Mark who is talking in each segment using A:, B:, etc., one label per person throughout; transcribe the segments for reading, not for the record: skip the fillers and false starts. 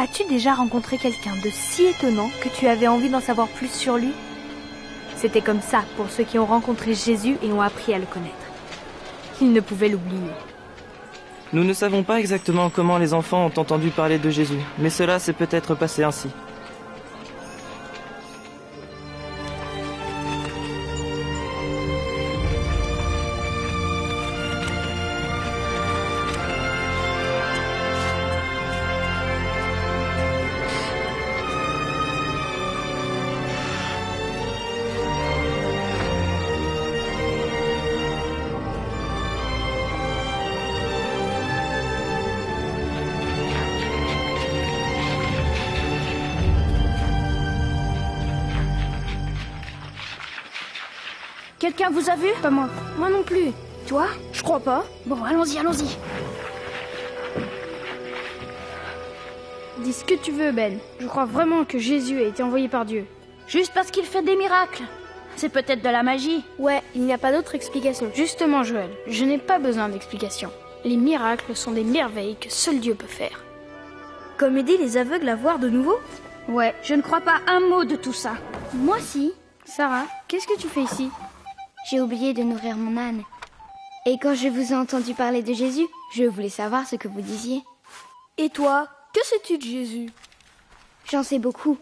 A: As-tu déjà rencontré quelqu'un de si étonnant que tu avais envie d'en savoir plus sur lui? C'était comme ça pour ceux qui ont rencontré Jésus et ont appris à le connaître. Ils ne pouvaient l'oublier.
B: Nous ne savons pas exactement comment les enfants ont entendu parler de Jésus, mais cela s'est peut-être passé ainsi.
C: Quelqu'un vous a vu?
D: Pas moi. Moi non plus.
C: Toi?
D: Je crois pas.
C: Bon, allons-y, allons-y.
D: Dis ce que tu veux, Ben. Je crois vraiment que Jésus a été envoyé par Dieu.
C: Juste parce qu'il fait des miracles. C'est peut-être de la magie.
D: Ouais, il n'y a pas d'autre explication. Justement, Joël, je n'ai pas besoin d'explication. Les miracles sont des merveilles que seul Dieu peut faire.
A: Comme aider les aveugles à voir de nouveau?
C: Ouais, je ne crois pas un mot de tout ça.
D: Moi si. Sarah, qu'est-ce que tu fais ici?
E: J'ai oublié de nourrir mon âne. Et quand je vous ai entendu parler de Jésus, je voulais savoir ce que vous disiez.
A: Et toi, que sais-tu de Jésus?
E: J'en sais beaucoup.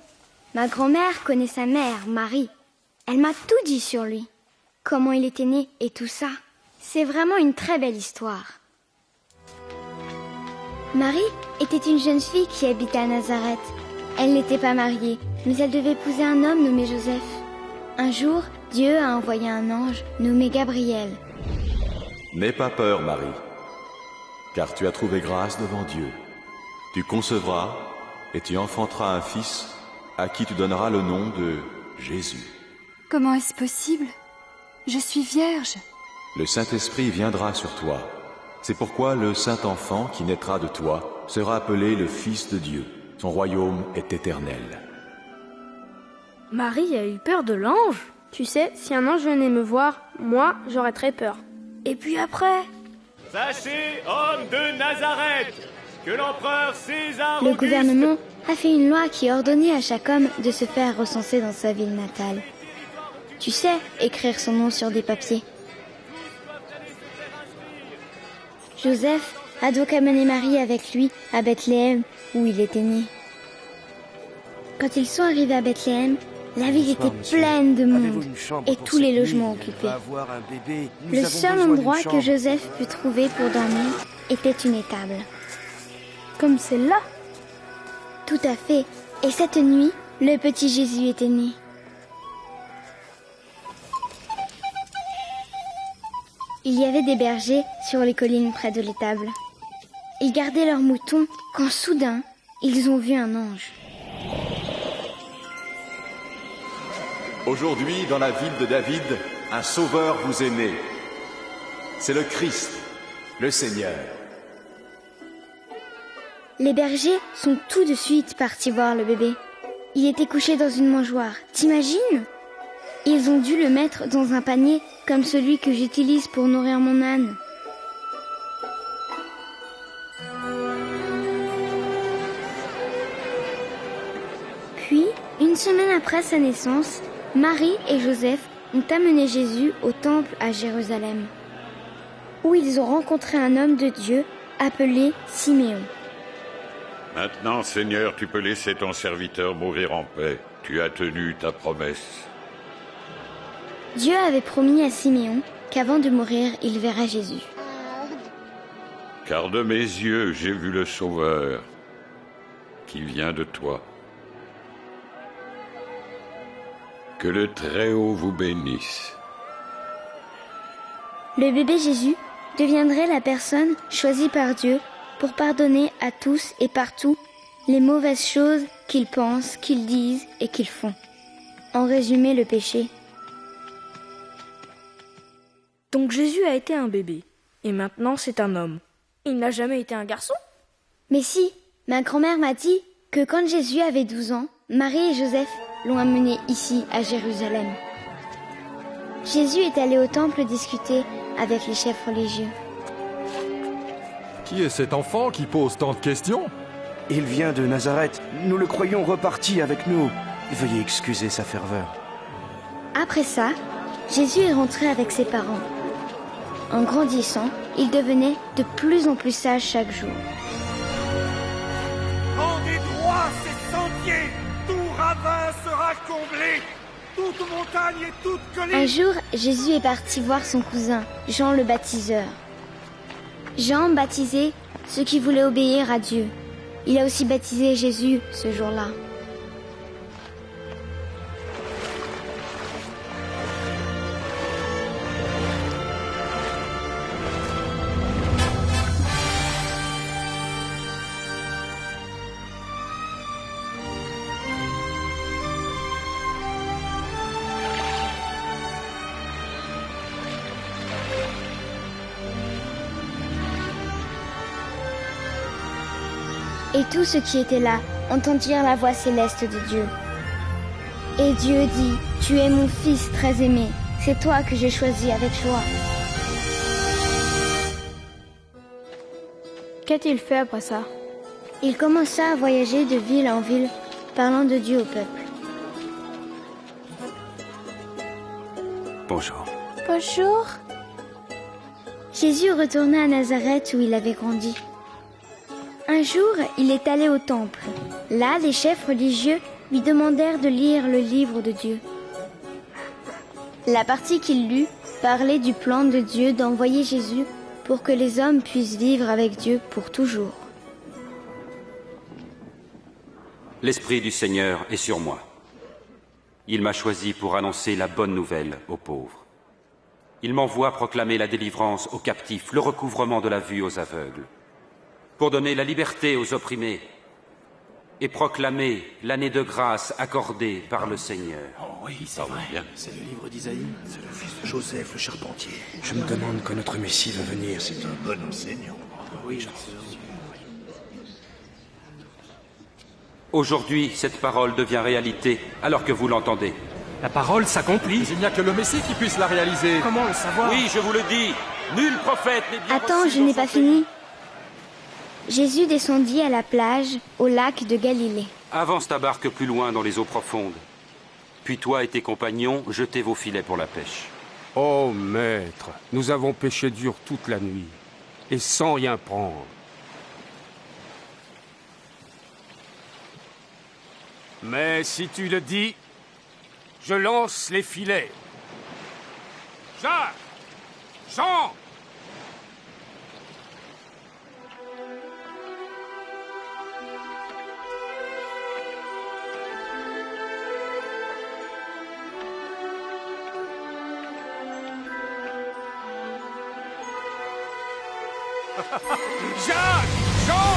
E: Ma grand-mère connaît sa mère, Marie. Elle m'a tout dit sur lui. Comment il était né et tout ça. C'est vraiment une très belle histoire. Marie était une jeune fille qui habitait à Nazareth. Elle n'était pas mariée, mais elle devait épouser un homme nommé Joseph. Un jour, Dieu a envoyé un ange nommé Gabriel.
F: N'aie pas peur, Marie, car tu as trouvé grâce devant Dieu. Tu concevras et tu enfanteras un fils à qui tu donneras le nom de Jésus.
G: Comment est-ce possible? Je suis vierge.
F: Le Saint-Esprit viendra sur toi. C'est pourquoi le Saint-Enfant qui naîtra de toi sera appelé le Fils de Dieu. Son royaume est éternel.
A: Marie a eu peur de l'ange?
D: Tu sais, si un ange venait me voir, moi, j'aurais très peur.
A: Et puis après?
H: Sachez, homme de Nazareth, que l'empereur César
E: Le
H: Auguste...
E: gouvernement a fait une loi qui ordonnait à chaque homme de se faire recenser dans sa ville natale. Tu sais, écrire son nom sur des papiers. Joseph a donc amené Marie avec lui à Bethléem, où il était né. Quand ils sont arrivés à Bethléem, la ville était pleine de monde et tous les logements occupés. Le seul endroit que Joseph put trouver pour dormir était une étable.
D: Comme celle-là?
E: Tout à fait. Et cette nuit, le petit Jésus était né. Il y avait des bergers sur les collines près de l'étable. Ils gardaient leurs moutons quand soudain, ils ont vu un ange.
F: Aujourd'hui, dans la ville de David, un sauveur vous est né. C'est le Christ, le Seigneur.
E: Les bergers sont tout de suite partis voir le bébé. Il était couché dans une mangeoire. T'imagines? Ils ont dû le mettre dans un panier comme celui que j'utilise pour nourrir mon âne. Puis, une semaine après sa naissance, Marie et Joseph ont amené Jésus au temple à Jérusalem, où ils ont rencontré un homme de Dieu appelé Siméon.
I: Maintenant, Seigneur, tu peux laisser ton serviteur mourir en paix. Tu as tenu ta promesse.
E: Dieu avait promis à Siméon qu'avant de mourir, il verrait Jésus.
I: Car de mes yeux, j'ai vu le Sauveur qui vient de toi. Que le Très-Haut vous bénisse.
E: Le bébé Jésus deviendrait la personne choisie par Dieu pour pardonner à tous et partout les mauvaises choses qu'ils pensent, qu'ils disent et qu'ils font. En résumé, le péché.
A: Donc Jésus a été un bébé, et maintenant c'est un homme. Il n'a jamais été un garçon?
E: Mais si, ma grand-mère m'a dit que quand Jésus avait 12 ans, Marie et Joseph l'ont amené ici, à Jérusalem. Jésus est allé au temple discuter avec les chefs religieux.
J: Qui est cet enfant qui pose tant de questions? Il vient de Nazareth. Nous le croyons reparti avec nous. Veuillez excuser sa ferveur.
E: Après ça, Jésus est rentré avec ses parents. En grandissant, il devenait de plus en plus sage chaque jour.
K: Rendez droit ces sentiers, tout ravin sera comblé, toute montagne et toute colline.
E: Un jour, Jésus est parti voir son cousin, Jean le baptiseur. Jean baptisait ceux qui voulaient obéir à Dieu. Il a aussi baptisé Jésus ce jour-là. Et tous ceux qui étaient là entendirent la voix céleste de Dieu. Et Dieu dit, « Tu es mon Fils très aimé, c'est toi que j'ai choisi avec joie. »
D: Qu'a-t-il fait après ça?
E: Il commença à voyager de ville en ville, parlant de Dieu au peuple.
J: Bonjour.
E: Bonjour. Jésus retourna à Nazareth où il avait grandi. Un jour, il est allé au temple. Là, les chefs religieux lui demandèrent de lire le livre de Dieu. La partie qu'il lut parlait du plan de Dieu d'envoyer Jésus pour que les hommes puissent vivre avec Dieu pour toujours.
L: L'Esprit du Seigneur est sur moi. Il m'a choisi pour annoncer la bonne nouvelle aux pauvres. Il m'envoie proclamer la délivrance aux captifs, le recouvrement de la vue aux aveugles, pour donner la liberté aux opprimés et proclamer l'année de grâce accordée par le Seigneur.
M: Oh oui, c'est vrai. Bien. C'est le livre d'Isaïe. C'est le fils de Joseph, le charpentier.
J: Je me demande quand notre Messie va venir.
M: C'est un bon enseignant. Oui, j'en sais.
L: Aujourd'hui, cette parole devient réalité alors que vous l'entendez.
N: La parole s'accomplit.
O: Mais il n'y a que le Messie qui puisse la réaliser.
N: Comment le savoir?
L: Oui, je vous le dis. Nul prophète n'est bien
E: Attends, je n'ai pas fini. Jésus descendit à la plage, au lac de Galilée.
L: Avance ta barque plus loin dans les eaux profondes. Puis toi et tes compagnons, jetez vos filets pour la pêche.
P: Oh, maître, nous avons pêché dur toute la nuit, et sans rien prendre. Mais si tu le dis, je lance les filets. Jacques! Jean!
K: Jacques! Jean!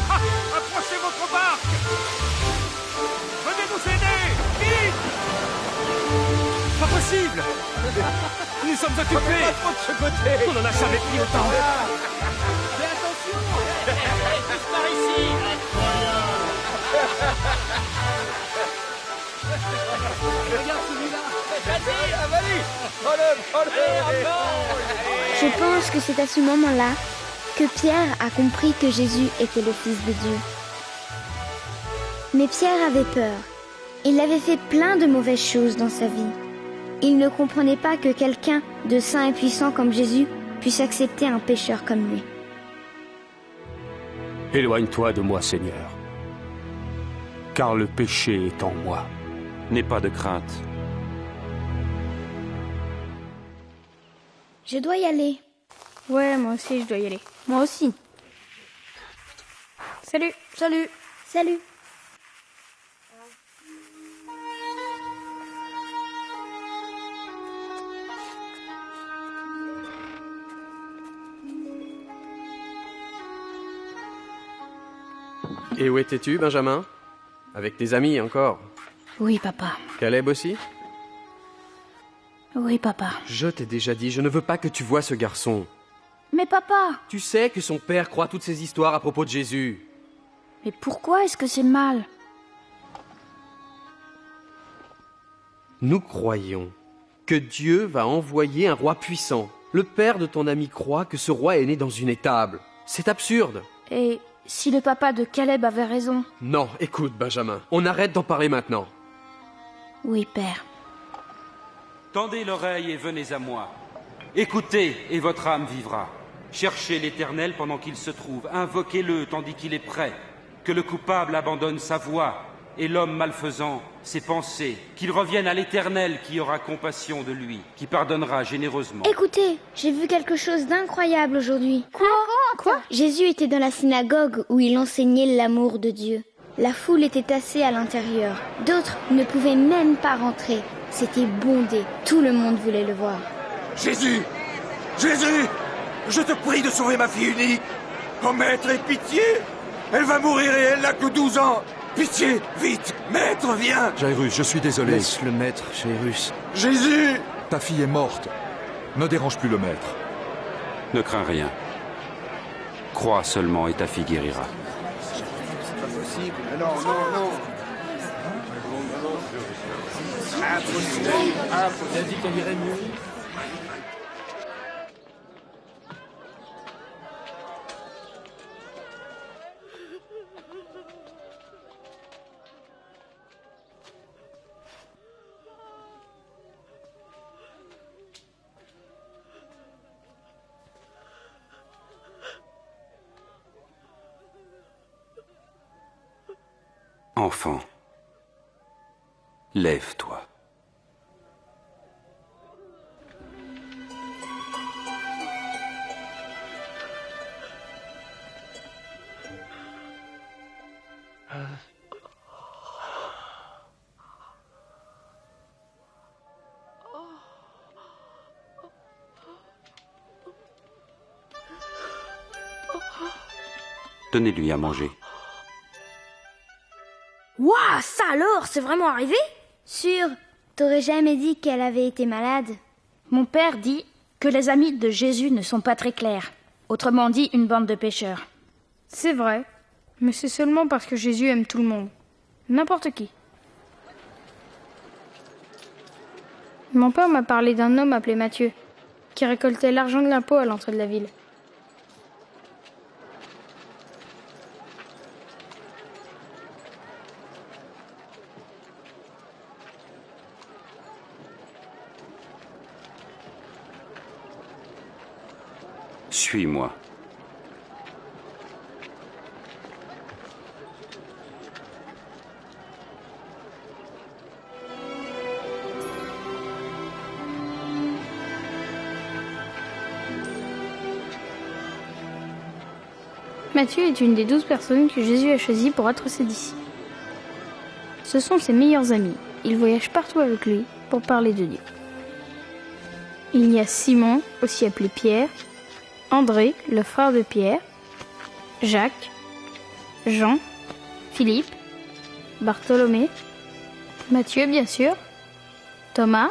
K: Ah, approchez votre barque! Venez nous aider! Vite!
N: Pas possible! Nous sommes occupés!
K: Pas trop de ce côté!
N: On n'en a jamais pris autant!
K: Mais attention! Tous par ici! Regarde celui-là!
E: Je pense que c'est à ce moment-là que Pierre a compris que Jésus était le Fils de Dieu. Mais Pierre avait peur. Il avait fait plein de mauvaises choses dans sa vie. Il ne comprenait pas que quelqu'un de saint et puissant comme Jésus puisse accepter un pécheur comme lui.
P: Éloigne-toi de moi, Seigneur, car le péché est en moi.
L: N'aie pas de crainte.
E: Je dois y aller.
D: Ouais, moi aussi, je dois y aller. Moi aussi. Salut.
E: Salut. Salut.
Q: Et où étais-tu, Benjamin? Avec tes amis encore?
C: Oui, papa.
Q: Caleb aussi?
C: Oui, papa.
Q: Je t'ai déjà dit, je ne veux pas que tu vois ce garçon.
C: Mais papa!
Q: Tu sais que son père croit toutes ces histoires à propos de Jésus.
C: Mais pourquoi est-ce que c'est mal?
Q: Nous croyons que Dieu va envoyer un roi puissant. Le père de ton ami croit que ce roi est né dans une étable. C'est absurde.
C: Et si le papa de Caleb avait raison.
Q: Non, écoute, Benjamin, on arrête d'en parler maintenant.
C: Oui, père.
L: Tendez l'oreille et venez à moi. Écoutez, et votre âme vivra. Cherchez l'Éternel pendant qu'il se trouve. Invoquez-le tandis qu'il est prêt. Que le coupable abandonne sa voie, et l'homme malfaisant ses pensées. Qu'il revienne à l'Éternel qui aura compassion de lui, qui pardonnera généreusement.
E: Écoutez, j'ai vu quelque chose d'incroyable aujourd'hui.
C: Quoi?
E: Jésus était dans la synagogue où il enseignait l'amour de Dieu. La foule était tassée à l'intérieur. D'autres ne pouvaient même pas rentrer. C'était bondé. Tout le monde voulait le voir.
K: Jésus! Jésus! Je te prie de sauver ma fille unique. Oh maître, aie pitié! Elle va mourir et elle n'a que 12 ans. Pitié, vite! Maître, viens!
M: Jairus, je suis désolé.
J: Laisse le maître, Jairus.
K: Jésus!
M: Ta fille est morte. Ne dérange plus le maître.
L: Ne crains rien. Crois seulement et ta fille guérira.
K: C'est pas possible. Non. Impossible.
N: T'as dit qu'elle irait mieux.
L: Enfant, lève-toi. Donnez-lui à manger.
D: Waouh, ça alors, c'est vraiment arrivé?
E: Sûr, t'aurais jamais dit qu'elle avait été malade.
C: Mon père dit que les amis de Jésus ne sont pas très clairs. Autrement dit, une bande de pêcheurs.
D: C'est vrai, mais c'est seulement parce que Jésus aime tout le monde. N'importe qui. Mon père m'a parlé d'un homme appelé Matthieu, qui récoltait l'argent de l'impôt à l'entrée de la ville.
L: Suis-moi.
D: Matthieu est une des 12 personnes que Jésus a choisies pour être ses disciples. Ce sont ses meilleurs amis. Ils voyagent partout avec lui pour parler de Dieu. Il y a Simon, aussi appelé Pierre, André, le frère de Pierre, Jacques, Jean, Philippe, Bartholomé, Matthieu bien sûr, Thomas,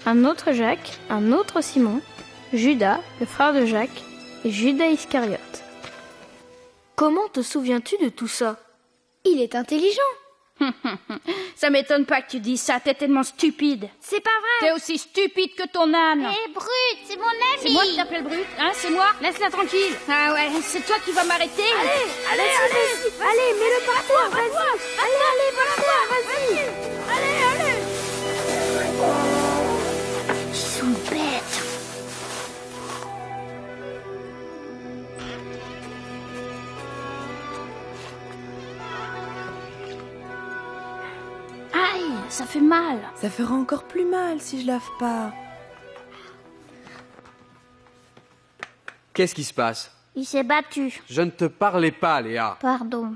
D: un autre Jacques, un autre Simon, Judas, le frère de Jacques, et Judas Iscariote.
A: Comment te souviens-tu de tout ça?
E: Il est intelligent.
C: Ça m'étonne pas que tu dises ça, t'es tellement stupide.
E: C'est pas vrai.
C: T'es aussi stupide que ton âne.
E: Hé, Brut, c'est mon ami.
C: C'est moi qui t'appelle Brut, hein, c'est moi. Laisse-la tranquille. Ah ouais, c'est toi qui vas m'arrêter.
E: Allez, mets-le par terre, vas-y. Allez, par terre, vas-y. Allez. Ils sont bêtes.
C: Aïe, ça fait mal.
G: Ça fera encore plus mal si je lave pas.
Q: Qu'est-ce qui se passe?
C: Il s'est battu.
Q: Je ne te parlais pas, Léa.
C: Pardon.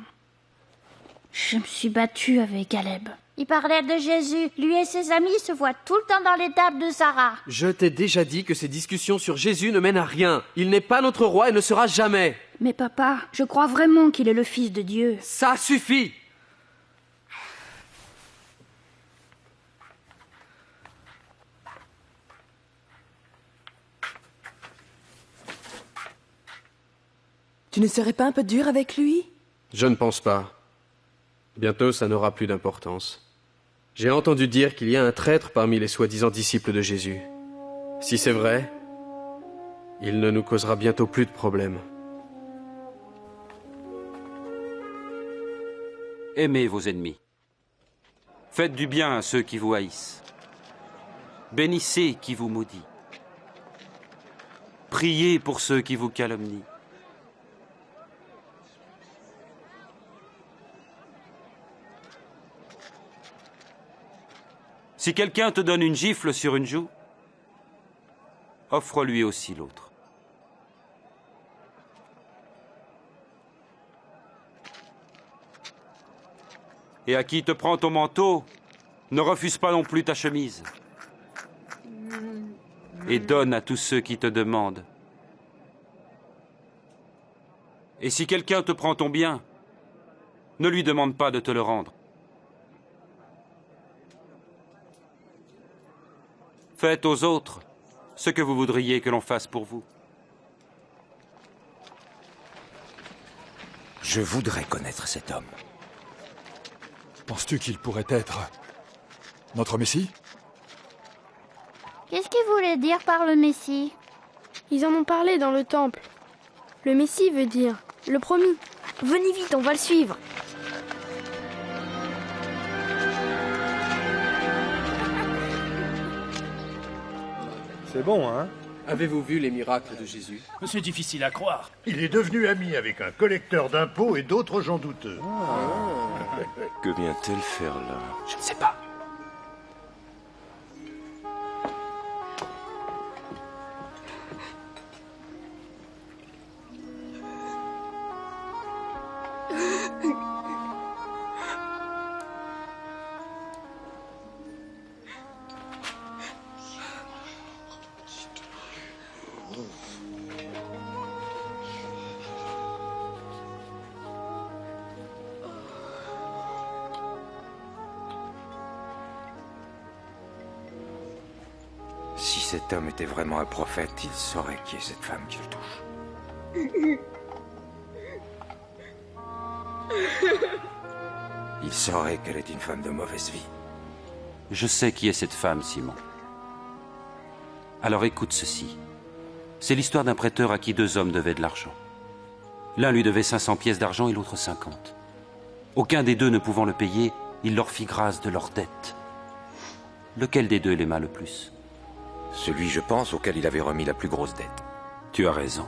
C: Je me suis battue avec Caleb. Il parlait de Jésus. Lui et ses amis se voient tout le temps dans les tables de Sarah.
Q: Je t'ai déjà dit que ces discussions sur Jésus ne mènent à rien. Il n'est pas notre roi et ne sera jamais.
C: Mais papa, je crois vraiment qu'il est le fils de Dieu.
Q: Ça suffit!
G: Tu ne serais pas un peu dur avec lui?
Q: Je ne pense pas. Bientôt, ça n'aura plus d'importance. J'ai entendu dire qu'il y a un traître parmi les soi-disant disciples de Jésus. Si c'est vrai, il ne nous causera bientôt plus de problèmes.
L: Aimez vos ennemis. Faites du bien à ceux qui vous haïssent. Bénissez qui vous maudit. Priez pour ceux qui vous calomnient. Si quelqu'un te donne une gifle sur une joue, offre-lui aussi l'autre. Et à qui te prend ton manteau, ne refuse pas non plus ta chemise. Et donne à tous ceux qui te demandent. Et si quelqu'un te prend ton bien, ne lui demande pas de te le rendre. Faites aux autres ce que vous voudriez que l'on fasse pour vous.
K: Je voudrais connaître cet homme.
R: Penses-tu qu'il pourrait être notre Messie?
C: Qu'est-ce qu'il voulait dire par le Messie?
D: Ils en ont parlé dans le temple. Le Messie veut dire le promis. Venez vite, on va le suivre.
S: C'est bon, hein?
Q: Avez-vous vu les miracles de Jésus?
M: C'est difficile à croire.
T: Il est devenu ami avec un collecteur d'impôts et d'autres gens douteux.
F: Que vient-elle faire là?
Q: Je ne sais pas.
K: Si cet homme était vraiment un prophète, il saurait qui est cette femme qui le touche. Il saurait qu'elle est une femme de mauvaise vie.
L: Je sais qui est cette femme, Simon. Alors écoute ceci. C'est l'histoire d'un prêteur à qui 2 hommes devaient de l'argent. L'un lui devait 500 pièces d'argent et l'autre 50. Aucun des 2 ne pouvant le payer, il leur fit grâce de leur dette. Lequel des 2 l'aima le plus?
K: Celui, je pense, auquel il avait remis la plus grosse dette.
L: Tu as raison.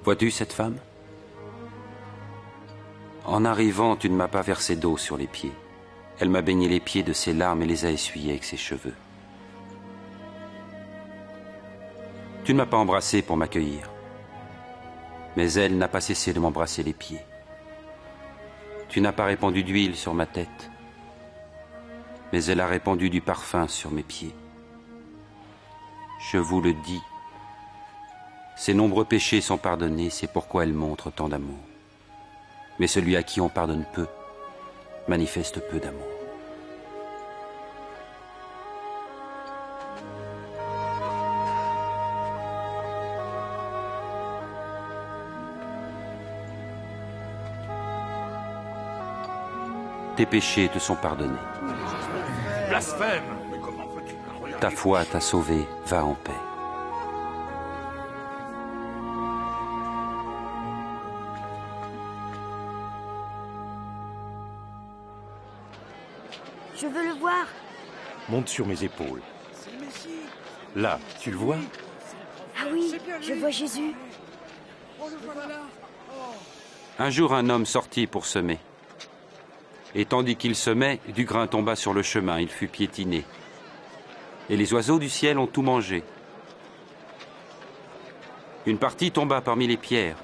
L: Vois-tu cette femme? En arrivant, tu ne m'as pas versé d'eau sur les pieds. Elle m'a baigné les pieds de ses larmes et les a essuyés avec ses cheveux. Tu ne m'as pas embrassé pour m'accueillir. Mais elle n'a pas cessé de m'embrasser les pieds. Tu n'as pas répandu d'huile sur ma tête. Mais elle a répandu du parfum sur mes pieds. Je vous le dis, ses nombreux péchés sont pardonnés, c'est pourquoi elle montre tant d'amour. Mais celui à qui on pardonne peu, manifeste peu d'amour. Tes péchés te sont pardonnés.
T: Blasphème!
L: Ta foi t'a sauvé, va en paix.
E: Je veux le voir.
T: Monte sur mes épaules. Là, tu le vois?
E: Ah oui, je vois Jésus.
L: Un jour, un homme sortit pour semer. Et tandis qu'il semait, du grain tomba sur le chemin, il fut piétiné. Et les oiseaux du ciel ont tout mangé. Une partie tomba parmi les pierres.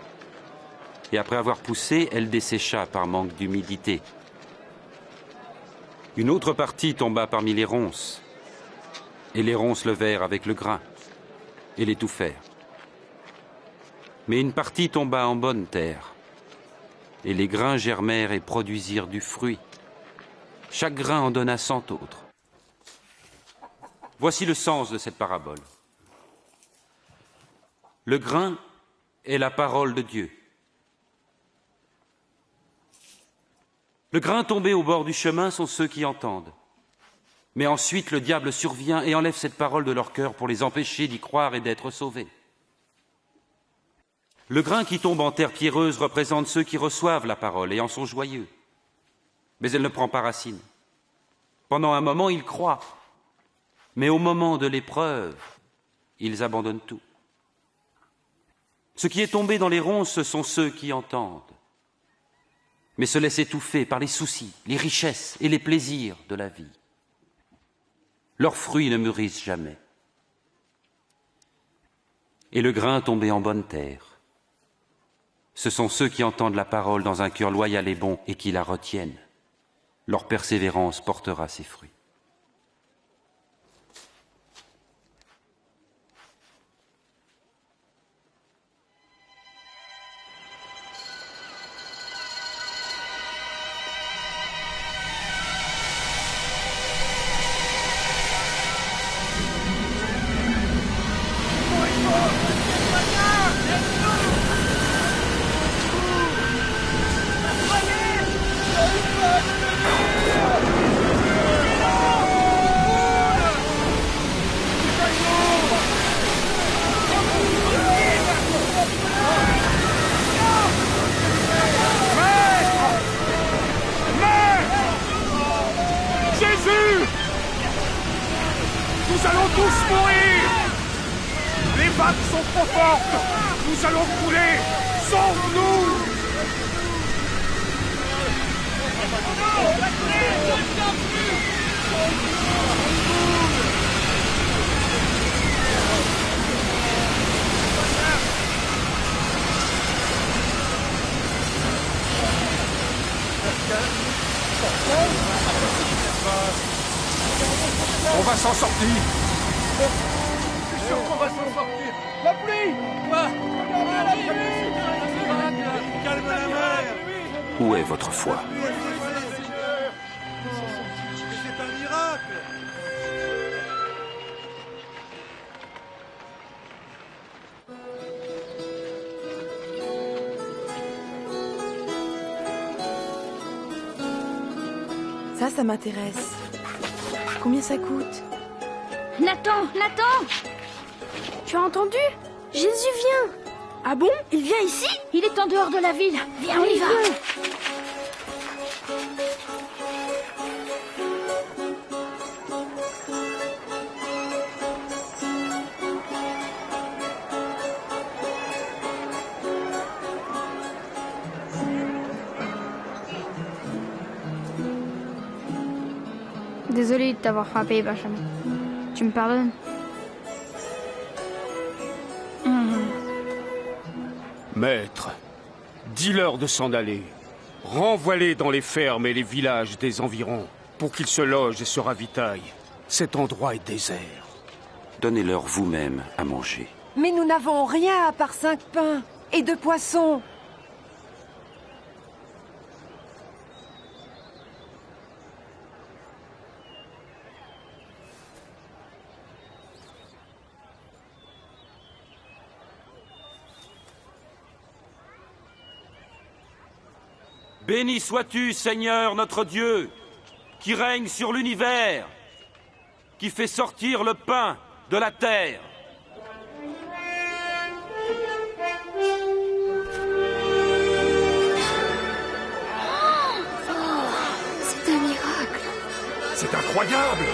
L: Et après avoir poussé, elle dessécha par manque d'humidité. Une autre partie tomba parmi les ronces. Et les ronces levèrent avec le grain et l'étouffèrent. Mais une partie tomba en bonne terre. Et les grains germèrent et produisirent du fruit. Chaque grain en donna 100 autres. Voici le sens de cette parabole. Le grain est la parole de Dieu. Le grain tombé au bord du chemin sont ceux qui entendent. Mais ensuite le diable survient et enlève cette parole de leur cœur pour les empêcher d'y croire et d'être sauvés. Le grain qui tombe en terre pierreuse représente ceux qui reçoivent la parole et en sont joyeux. Mais elle ne prend pas racine. Pendant un moment, ils croient. Mais au moment de l'épreuve, ils abandonnent tout. Ce qui est tombé dans les ronces, ce sont ceux qui entendent, mais se laissent étouffer par les soucis, les richesses et les plaisirs de la vie. Leurs fruits ne mûrissent jamais. Et le grain tombé en bonne terre, ce sont ceux qui entendent la parole dans un cœur loyal et bon et qui la retiennent. Leur persévérance portera ses fruits.
K: Nous allons tous mourir! Les vagues sont trop fortes! Nous allons couler! Sauve-nous! On va s'en sortir.
N: Je suis sûr qu'on va s'en sortir. La pluie! Quoi? Calme la mer!
L: Où est votre foi?
N: C'est un miracle!
G: Ça m'intéresse. Combien ça coûte?
C: Nathan!
D: Tu as entendu? Jésus vient!
C: Ah bon? Il vient ici? Il est en dehors de la ville. Viens, on y va!
D: Désolé de t'avoir frappé, Benjamin. Tu me pardonnes?
P: Maître, dis-leur de s'en aller. Renvoie-les dans les fermes et les villages des environs pour qu'ils se logent et se ravitaillent. Cet endroit est désert.
L: Donnez-leur vous-même à manger.
G: Mais nous n'avons rien à part 5 pains et 2 poissons.
L: Béni sois-tu, Seigneur notre Dieu, qui règne sur l'univers, qui fait sortir le pain de la terre.
G: C'est un miracle.
K: C'est incroyable!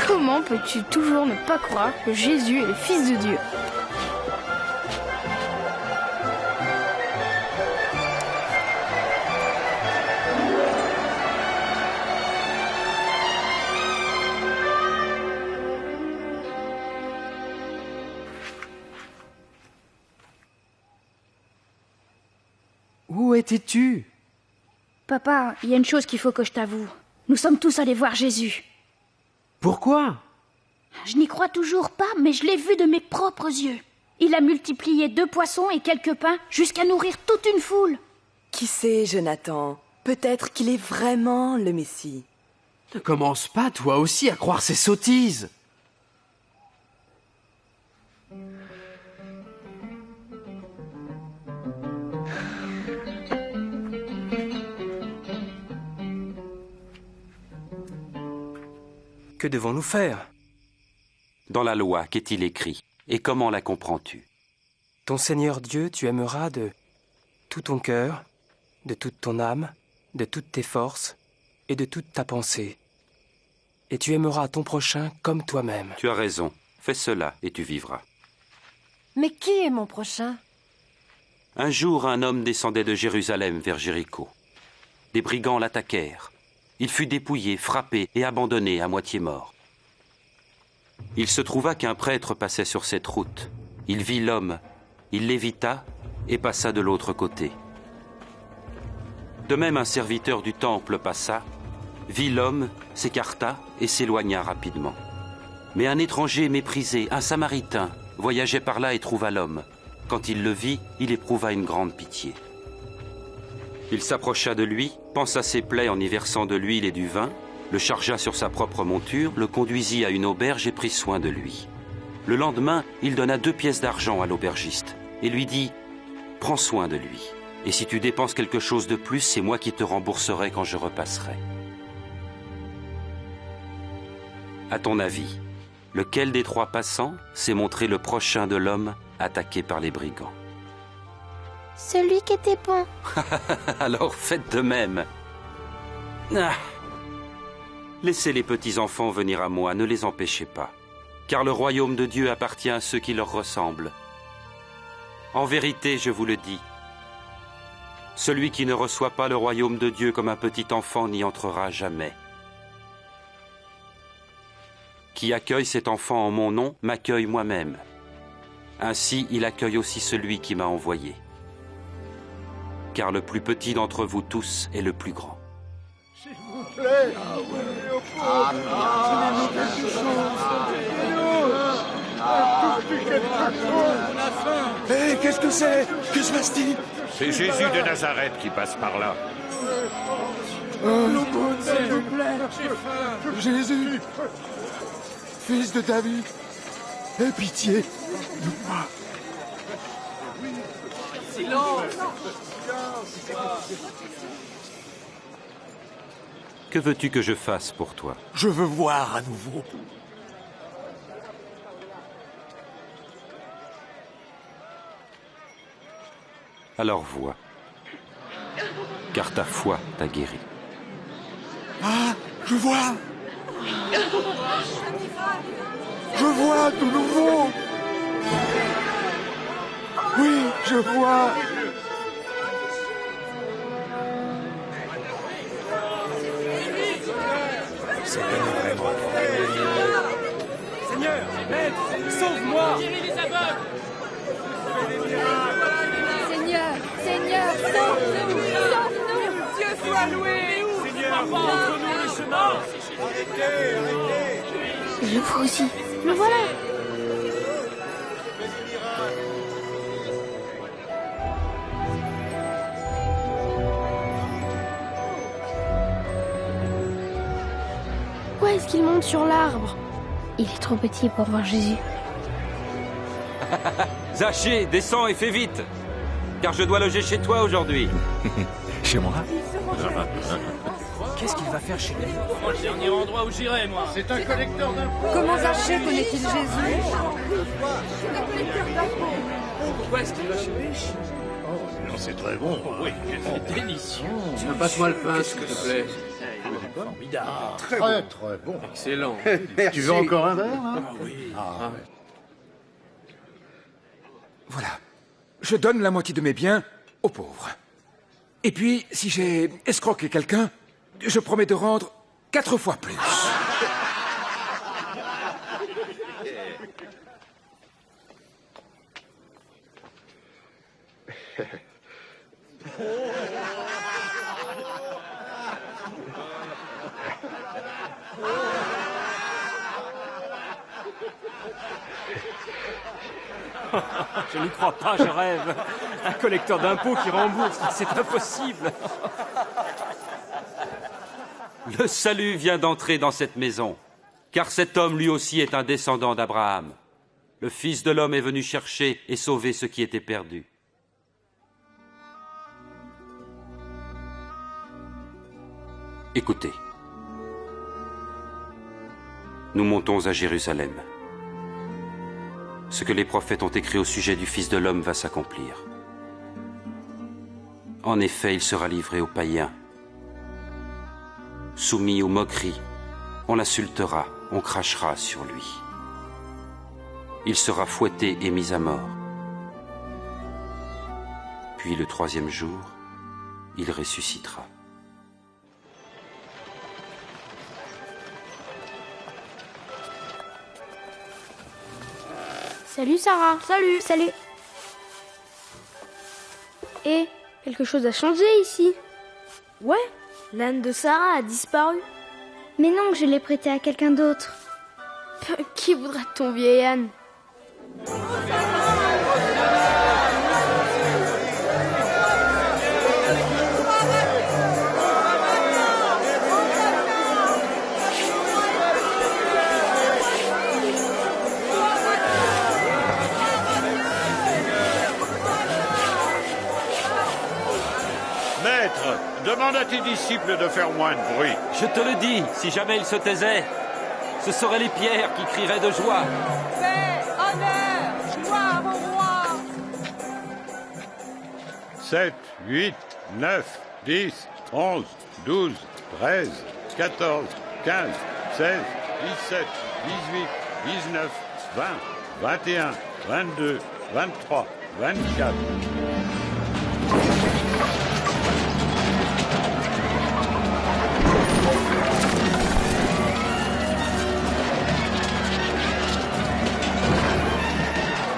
D: Comment peux-tu toujours ne pas croire que Jésus est le Fils de Dieu?
B: Où étais-tu?
C: Papa, il y a une chose qu'il faut que je t'avoue. Nous sommes tous allés voir Jésus.
B: Pourquoi?
C: Je n'y crois toujours pas, mais je l'ai vu de mes propres yeux. Il a multiplié 2 poissons et quelques pains jusqu'à nourrir toute une foule.
U: Qui sait, Jonathan? Peut-être qu'il est vraiment le Messie.
V: Ne commence pas, toi aussi, à croire ces sottises.
W: Que devons-nous faire?
L: Dans la loi, qu'est-il écrit? Et comment la comprends-tu?
W: Ton Seigneur Dieu, tu aimeras de tout ton cœur, de toute ton âme, de toutes tes forces et de toute ta pensée. Et tu aimeras ton prochain comme toi-même.
L: Tu as raison. Fais cela et tu vivras.
G: Mais qui est mon prochain?
L: Un jour, un homme descendait de Jérusalem vers Jéricho. Des brigands l'attaquèrent. Il fut dépouillé, frappé et abandonné à moitié mort. Il se trouva qu'un prêtre passait sur cette route. Il vit l'homme, il l'évita et passa de l'autre côté. De même, un serviteur du temple passa, vit l'homme, s'écarta et s'éloigna rapidement. Mais un étranger méprisé, un Samaritain, voyageait par là et trouva l'homme. Quand il le vit, il éprouva une grande pitié. Il s'approcha de lui, pansa ses plaies en y versant de l'huile et du vin, le chargea sur sa propre monture, le conduisit à une auberge et prit soin de lui. Le lendemain, il donna 2 pièces d'argent à l'aubergiste et lui dit « Prends soin de lui, et si tu dépenses quelque chose de plus, c'est moi qui te rembourserai quand je repasserai. » À ton avis, lequel des 3 passants s'est montré le prochain de l'homme attaqué par les brigands?
E: Celui qui était bon.
L: Alors faites de même. Ah. Laissez les petits-enfants venir à moi, ne les empêchez pas, car le royaume de Dieu appartient à ceux qui leur ressemblent. En vérité, je vous le dis, celui qui ne reçoit pas le royaume de Dieu comme un petit enfant n'y entrera jamais. Qui accueille cet enfant en mon nom m'accueille moi-même. Ainsi, il accueille aussi celui qui m'a envoyé. Car le plus petit d'entre vous tous est le plus grand.
N: S'il vous plaît,
K: Hé, qu'est-ce que c'est? Que se passe-t-il?
I: C'est Jésus de Nazareth qui passe par là.
N: L'aumône, s'il vous plaît.
K: Jésus, fils de David, aie pitié de moi.
N: Silence!
L: Que veux-tu que je fasse pour toi?
K: Je veux voir à nouveau.
L: Alors vois, car ta foi t'a guéri.
K: Ah, je vois! Je vois de nouveau! Oui, je vois!
N: C'est vraiment... Seigneur, Maître, sauve-moi! Guéris les aveugles!
G: Seigneur, Seigneur, sauve-nous! Sauve-nous!
N: Dieu soit loué! Seigneur, montre-nous le chemin!
E: Je le vois aussi. Le voilà.
D: Pourquoi est-ce qu'il monte sur l'arbre? Il est trop petit pour voir Jésus.
L: Zachée, descends et fais vite, car je dois loger chez toi aujourd'hui.
R: Chez moi?
W: Qu'est-ce qu'il va faire chez lui? Le dernier endroit où j'irai, moi.
N: C'est un collecteur d'impôts.
G: Comment Zachée connaît-il Jésus?
W: Pourquoi est-ce qu'il va chez lui?
M: Non, c'est très bon.
W: Oui, c'est délicieux.
V: Passe-moi le pain, s'il te plaît.
W: Formidable.
M: Très bon.
V: Excellent.
M: Tu veux encore un verre, hein?
W: Oui.
J: Voilà. Je donne la moitié de mes biens aux pauvres. Et puis, si j'ai escroqué quelqu'un, je promets de rendre 4 fois plus.
W: Je n'y crois pas, je rêve.
A: Un collecteur d'impôts qui rembourse, c'est impossible.
L: Le salut vient d'entrer dans cette maison, car cet homme lui aussi est un descendant d'Abraham. Le Fils de l'homme est venu chercher et sauver ce qui était perdu. Écoutez, nous montons à Jérusalem. Ce que les prophètes ont écrit au sujet du Fils de l'homme va s'accomplir. En effet, il sera livré aux païens, soumis aux moqueries, on l'insultera, on crachera sur lui. Il sera fouetté et mis à mort. Puis le troisième jour, il ressuscitera.
D: Salut Sarah. Salut. Et quelque chose a changé ici.
E: Ouais, l'âne de Sarah a disparu. Mais non, je l'ai prêté à quelqu'un d'autre.
D: Qui voudra de ton vieil âne?
I: Maître, demande à tes disciples de faire moins de bruit.
L: Je te le dis, si jamais ils se taisaient, ce seraient les pierres qui crieraient de joie.
N: Paix, honneur, gloire au roi.
I: 7, 8, 9, 10, 11, 12, 13, 14, 15, 16, 17, 18, 19, 20, 21, 22, 23, 24.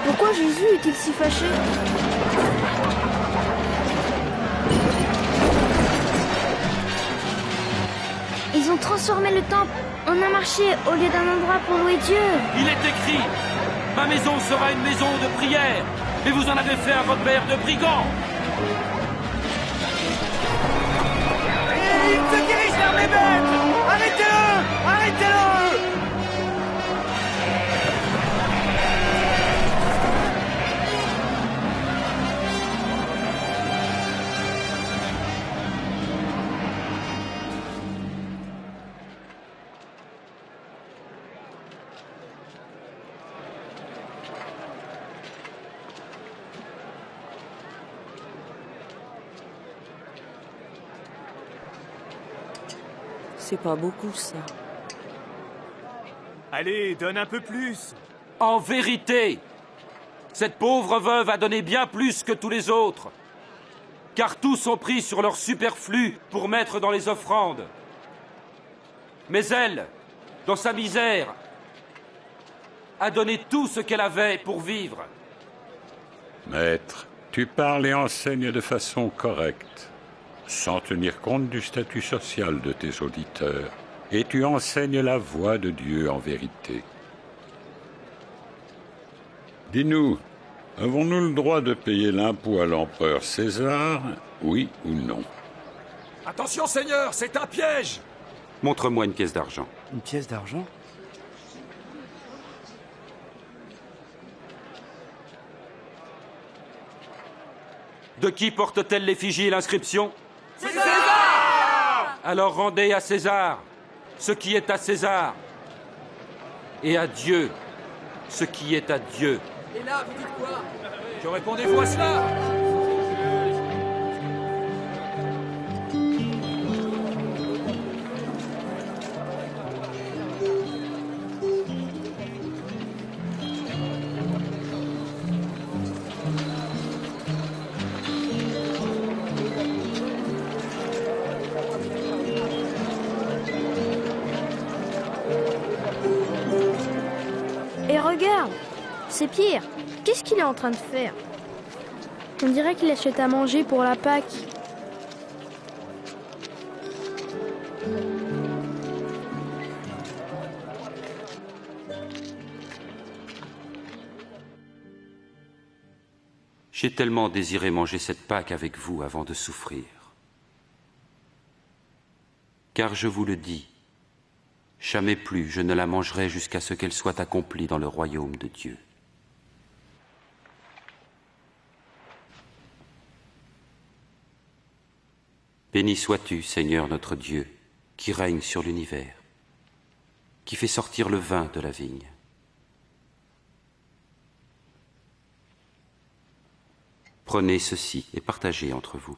D: Pourquoi Jésus est-il si fâché?
E: Ils ont transformé le temple en un marché au lieu d'un endroit pour louer Dieu.
L: Il est écrit, ma maison sera une maison de prière, mais vous en avez fait un repère de brigands.
N: Et il se dirige vers mes bêtes. Arrêtez-le! Arrêtez-le!
B: C'est pas beaucoup, ça.
A: Allez, donne un peu plus.
L: En vérité, cette pauvre veuve a donné bien plus que tous les autres, car tous ont pris sur leur superflu pour mettre dans les offrandes. Mais elle, dans sa misère, a donné tout ce qu'elle avait pour vivre.
I: Maître, tu parles et enseignes de façon correcte, sans tenir compte du statut social de tes auditeurs, et tu enseignes la voie de Dieu en vérité. Dis-nous, avons-nous le droit de payer l'impôt à l'empereur César, oui ou non?
R: Attention, Seigneur, c'est un piège!
L: Montre-moi une pièce d'argent.
M: Une pièce d'argent?
L: De qui porte-t-elle l'effigie et l'inscription?
N: C'est César!
L: Alors rendez à César ce qui est à César, et à Dieu ce qui est à Dieu.
N: Et là, vous dites quoi?
R: Que répondez-vous à cela?
D: Et regarde, c'est Pierre. Qu'est-ce qu'il est en train de faire? On dirait qu'il achète à manger pour la Pâque.
L: J'ai tellement désiré manger cette Pâque avec vous avant de souffrir. Car je vous le dis, jamais plus je ne la mangerai jusqu'à ce qu'elle soit accomplie dans le royaume de Dieu. Béni sois-tu, Seigneur notre Dieu, qui règne sur l'univers, qui fait sortir le vin de la vigne. Prenez ceci et partagez entre vous.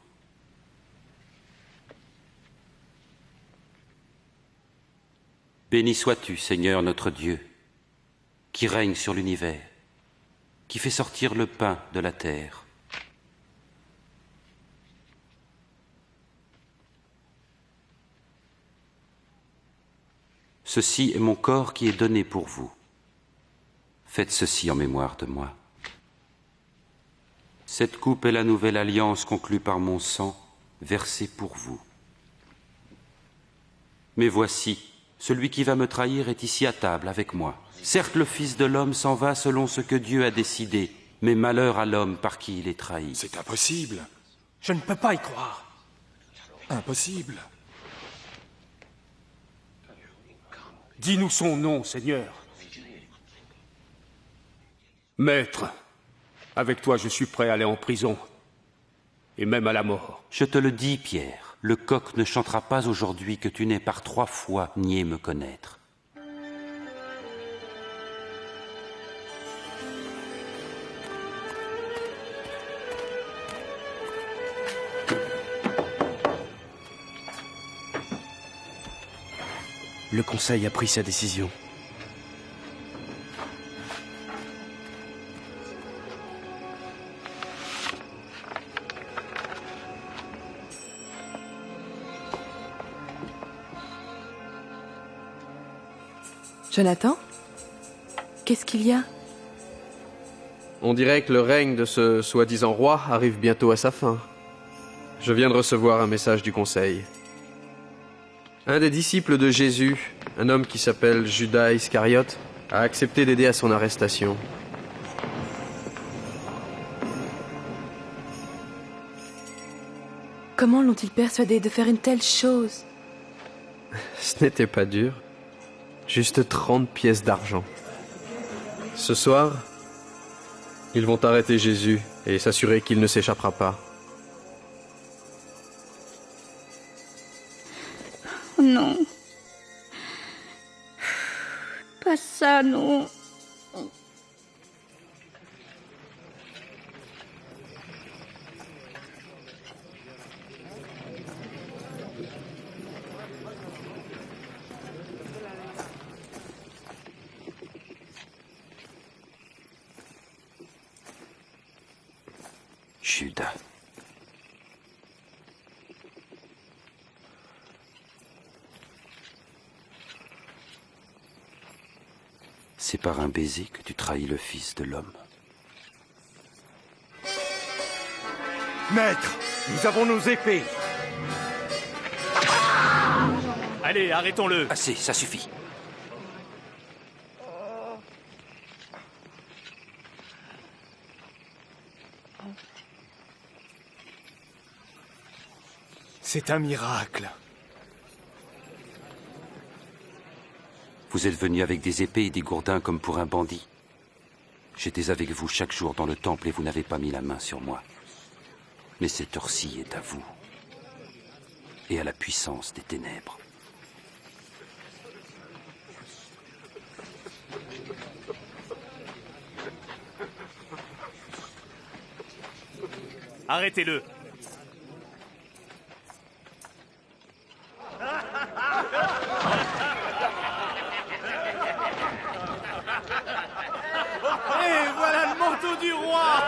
L: Béni sois-tu, Seigneur notre Dieu, qui règne sur l'univers, qui fait sortir le pain de la terre. Ceci est mon corps qui est donné pour vous. Faites ceci en mémoire de moi. Cette coupe est la nouvelle alliance conclue par mon sang, versé pour vous. Mais voici, celui qui va me trahir est ici à table avec moi. Certes, le Fils de l'homme s'en va selon ce que Dieu a décidé, mais malheur à l'homme par qui il est trahi.
K: C'est impossible.
W: Je ne peux pas y croire.
K: Impossible.
P: Dis-nous son nom, Seigneur. Maître, avec toi je suis prêt à aller en prison, et même à la mort.
L: Je te le dis, Pierre, le coq ne chantera pas aujourd'hui que tu n'aies par 3 fois nié me connaître.
V: Le Conseil a pris sa décision.
U: Jonathan? Qu'est-ce qu'il y a?
Q: On dirait que le règne de ce soi-disant roi arrive bientôt à sa fin. Je viens de recevoir un message du Conseil. Un des disciples de Jésus, un homme qui s'appelle Judas Iscariote, a accepté d'aider à son arrestation.
U: Comment l'ont-ils persuadé de faire une telle chose?
Q: Ce n'était pas dur. Juste 30 pièces d'argent. Ce soir, ils vont arrêter Jésus et s'assurer qu'il ne s'échappera pas.
C: Non. Pas ça, non.
L: Judas. C'est par un baiser que tu trahis le Fils de l'homme.
A: Maître, nous avons nos épées. Allez, arrêtons-le.
L: Assez, ça suffit.
A: C'est un miracle.
L: Vous êtes venus avec des épées et des gourdins comme pour un bandit. J'étais avec vous chaque jour dans le temple et vous n'avez pas mis la main sur moi. Mais cette heure-ci est à vous et à la puissance des ténèbres.
A: Arrêtez-le. Et voilà le manteau du roi.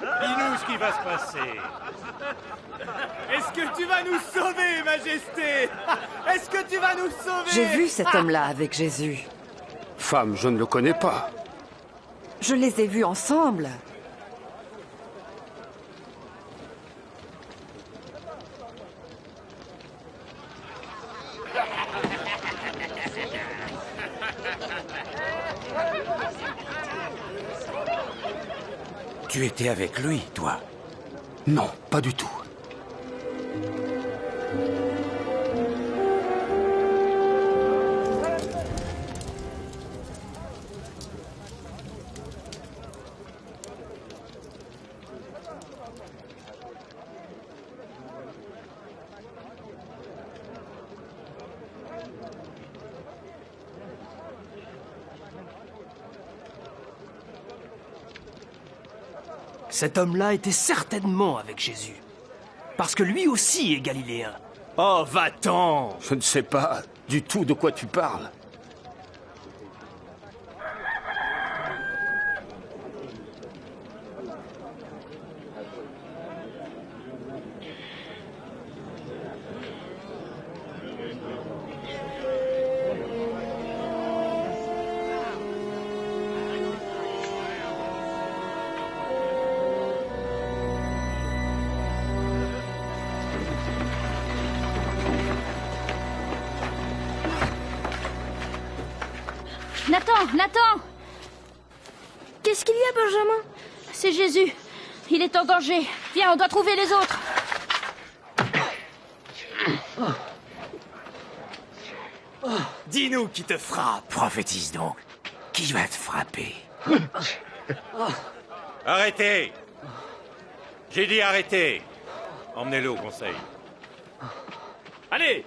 A: Dis-nous ce qui va se passer. Est-ce que tu vas nous sauver, Majesté? Est-ce que tu vas nous sauver?
U: J'ai vu cet homme-là avec Jésus.
P: Femme, je ne le connais pas.
U: Je les ai vus ensemble.
K: Tu étais avec lui, toi?
P: Non, pas du tout.
H: Cet homme-là était certainement avec Jésus. Parce que lui aussi est galiléen. Oh, va-t'en!
P: Je ne sais pas du tout de quoi tu parles.
C: Nathan!
D: Qu'est-ce qu'il y a, Benjamin?
C: C'est Jésus. Il est en danger. Viens, on doit trouver les autres.
H: Dis-nous qui te frappe.
K: Prophétise donc. Qui va te frapper?
T: Arrêtez! J'ai dit arrêtez! Emmenez-le au conseil.
H: Allez!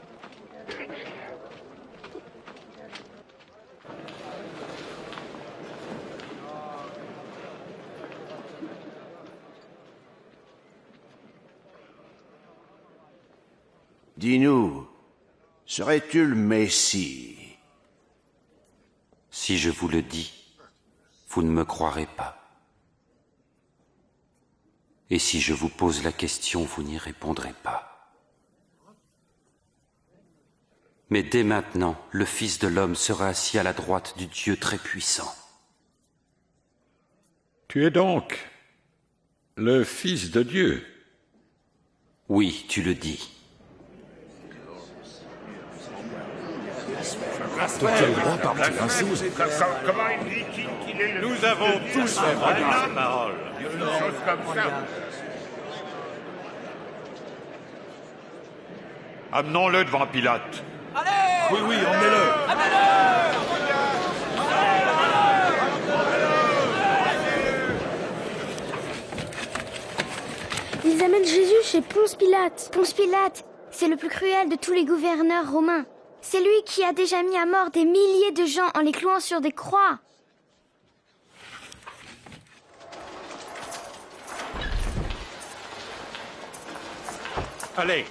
O: Dis-nous, serais-tu le Messie?
L: Si je vous le dis, vous ne me croirez pas. Et si je vous pose la question, vous n'y répondrez pas. Mais dès maintenant, le Fils de l'homme sera assis à la droite du Dieu très puissant.
I: Tu es donc le Fils de Dieu?
L: Oui, tu le dis.
K: De quel droit parle-t-il ainsi?
I: Comment il dit qu'il est le...
T: Nous avons tous le droit de la parole.
I: Une chose comme ça. Amenons-le devant Pilate.
N: Oui, emmenez-le.
E: Ils amènent Jésus chez Ponce Pilate. Ponce Pilate, c'est le plus cruel de tous les gouverneurs romains. C'est lui qui a déjà mis à mort des milliers de gens en les clouant sur des croix.
T: Allez!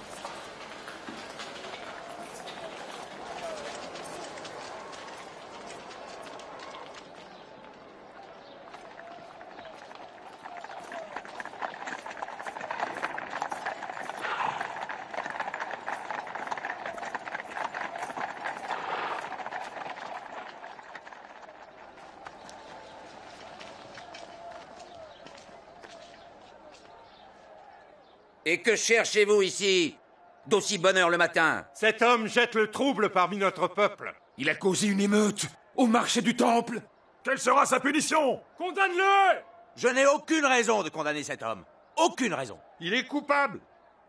K: Et que cherchez-vous ici, d'aussi bonne heure le matin?
T: Cet homme jette le trouble parmi notre peuple.
J: Il a causé une émeute au marché du temple.
R: Quelle sera sa punition?
A: Condamne-le!
K: Je n'ai aucune raison de condamner cet homme. Aucune raison.
I: Il est coupable.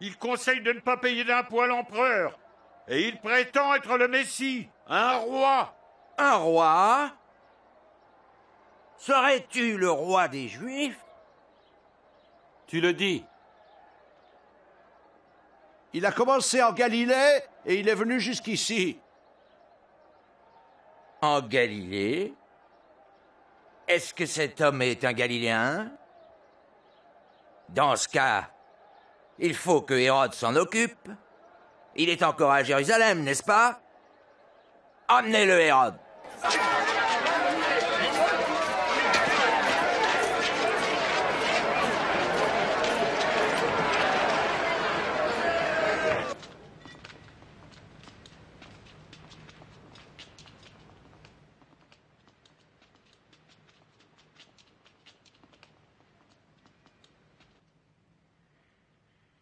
I: Il conseille de ne pas payer d'impôts à l'empereur. Et il prétend être le Messie, un roi.
K: Un roi? Serais-tu le roi des Juifs?
L: Tu le dis.
O: Il a commencé en Galilée et il est venu jusqu'ici.
K: En Galilée? Est-ce que cet homme est un Galiléen? Dans ce cas, il faut que Hérode s'en occupe. Il est encore à Jérusalem, n'est-ce pas? Emmenez-le, Hérode.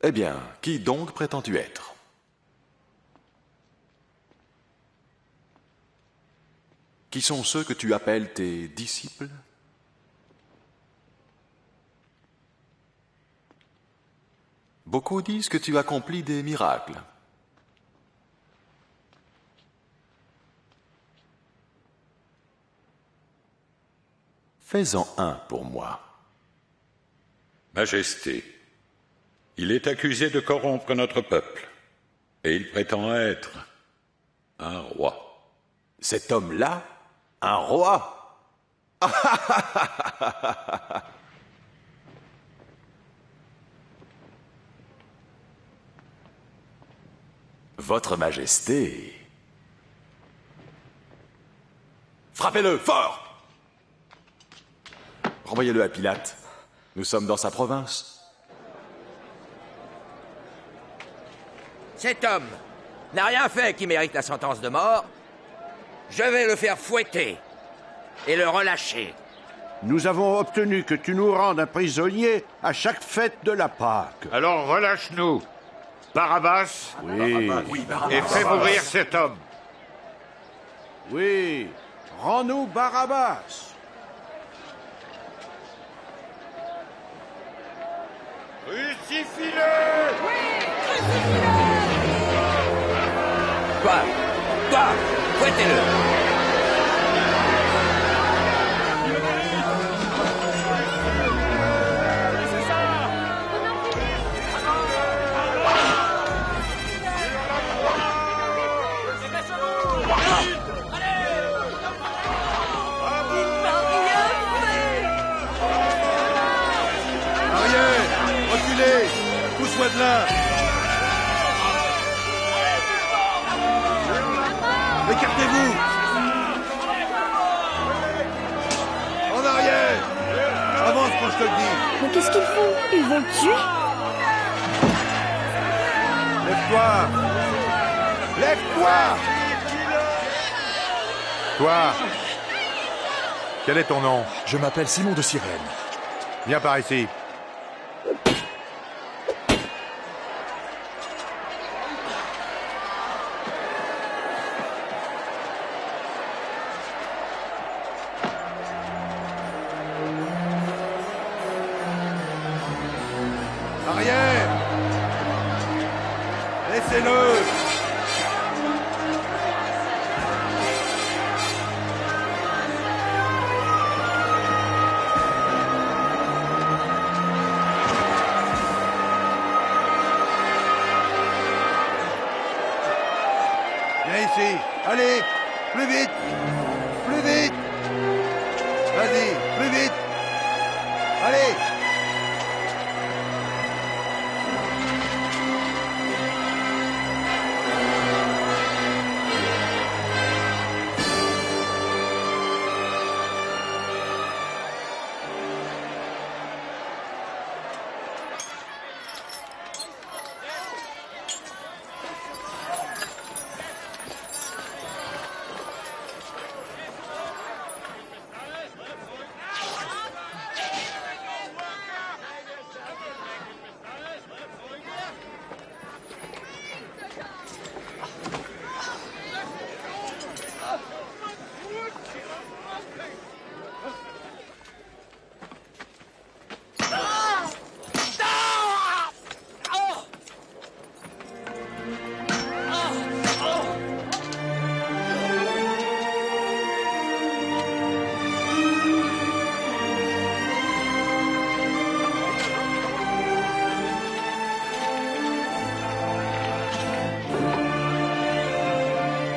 F: Eh bien, qui donc prétends-tu être? Qui sont ceux que tu appelles tes disciples? Beaucoup disent que tu accomplis des miracles. Fais-en un pour moi.
I: Majesté, il est accusé de corrompre notre peuple, et il prétend être un roi.
O: Cet homme-là, un roi? Votre Majesté... Frappez-le, fort! Renvoyez-le à Pilate. Nous sommes dans sa province.
B: Cet homme n'a rien fait qui mérite la sentence de mort. Je vais le faire fouetter et le relâcher.
O: Nous avons obtenu que tu nous rendes un prisonnier à chaque fête de la Pâque.
G: Alors relâche-nous. Barabbas.
O: Oui.
G: Et fais mourir cet homme.
O: Oui. Rends-nous Barabbas.
G: Crucifie-le!
B: Oui, crucifie-le! Toi, fouettez-le!
O: Pousse-moi de là. Écartez-vous. En arrière. Avance quand je te le dis.
D: Mais qu'est-ce qu'ils font? Ils vont le tuer?
O: Lève-toi. Lève-toi.
G: Toi, quel est ton nom?
R: Je m'appelle Simon de Cyrène.
G: Viens par ici.
O: Arrière. Laissez-le. Viens ici. Allez, plus vite. Plus vite. Vas-y, plus vite. Allez.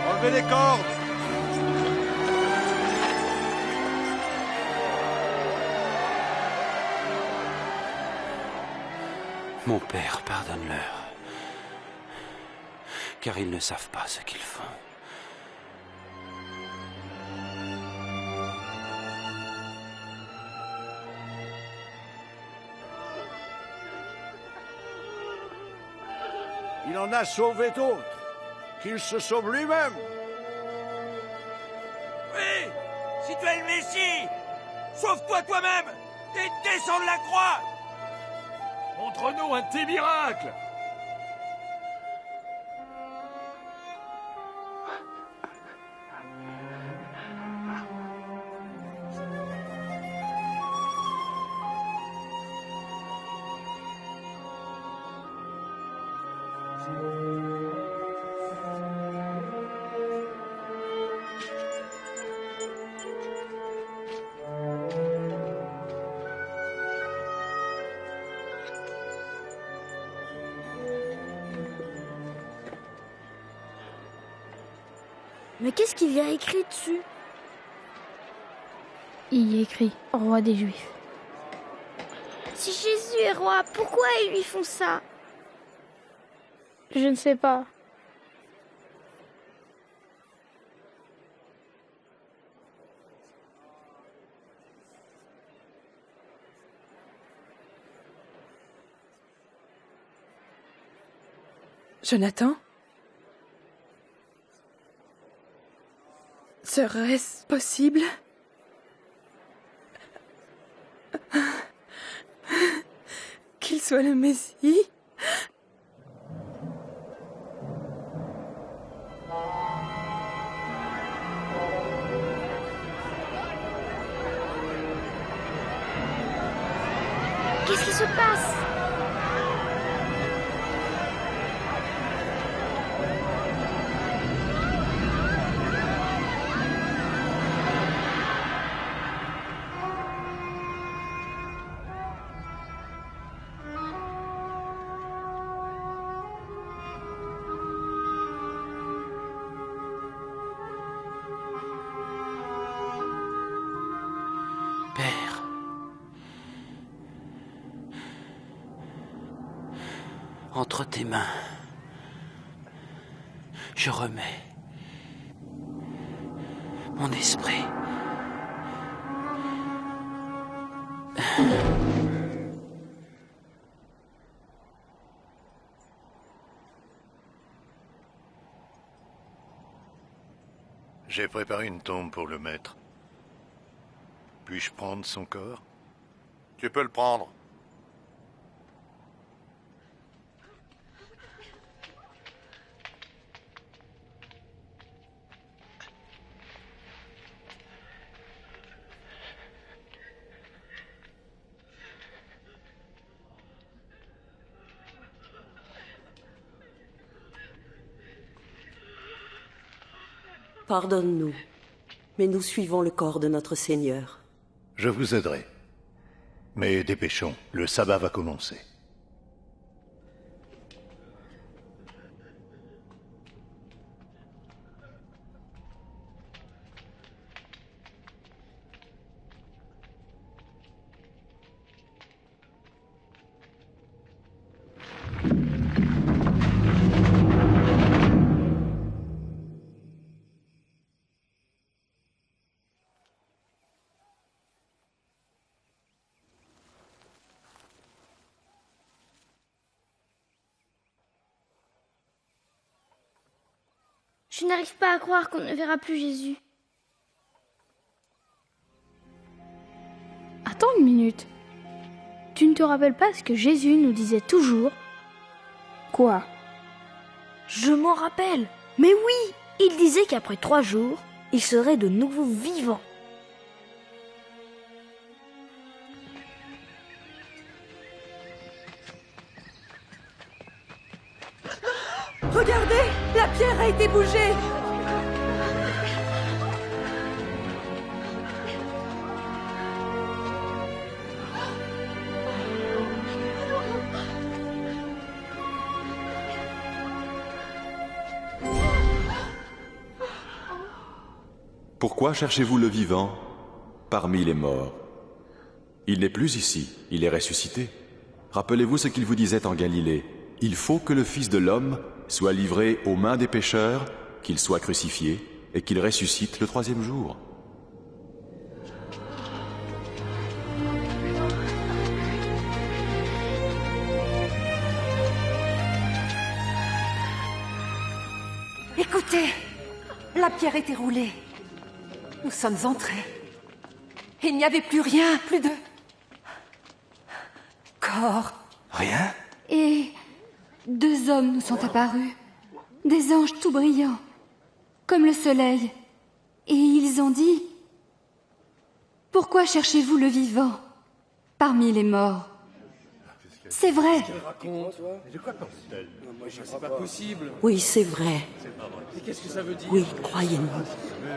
O: Enlevez les cordes.
L: Mon Père, pardonne-leur, car ils ne savent pas ce qu'ils font.
O: Il en a sauvé d'autres. Qu'il se sauve lui-même.
B: Oui! Si tu es le Messie, sauve-toi toi-même et descends de la croix!
A: Montre-nous un de tes miracles.
E: Mais qu'est-ce qu'il y a écrit dessus?
D: Il y a écrit « Roi des Juifs ».
E: Si Jésus est roi, pourquoi ils lui font ça?
D: Je ne sais pas.
U: Jonathan? Serait-ce possible? Qu'il soit le Messie?
E: Qu'est-ce qui se passe?
V: Père, entre tes mains, je remets mon esprit.
M: J'ai préparé une tombe pour le maître. Puis-je prendre son corps?
G: Tu peux le prendre.
S: Pardonne-nous, mais nous suivons le corps de notre Seigneur.
M: Je vous aiderai. Mais dépêchons, le sabbat va commencer.
E: Je n'arrive pas à croire qu'on ne verra plus Jésus.
D: Attends une minute. Tu ne te rappelles pas ce que Jésus nous disait toujours? Quoi?
W: Je m'en rappelle. Mais oui, il disait qu'après 3 jours, il serait de nouveau vivant.
U: Regardez, la pierre a été bougée.
F: Pourquoi cherchez-vous le vivant parmi les morts? Il n'est plus ici, il est ressuscité. Rappelez-vous ce qu'il vous disait en Galilée. Il faut que le Fils de l'homme soit livré aux mains des pécheurs, qu'il soit crucifié et qu'il ressuscite le 3e jour.
U: Écoutez, la pierre était roulée. Nous sommes entrés. Il n'y avait plus rien, plus de corps.
M: Rien?
X: Et 2 hommes nous sont apparus, des anges tout brillants, comme le soleil. Et ils ont dit: pourquoi cherchez-vous le vivant parmi les morts? C'est vrai.
V: Raconte. De quoi pense-t-elle? Moi, c'est pas possible.
S: Oui, c'est vrai.
V: Et qu'est-ce que ça veut dire?
S: Oui, croyez-nous.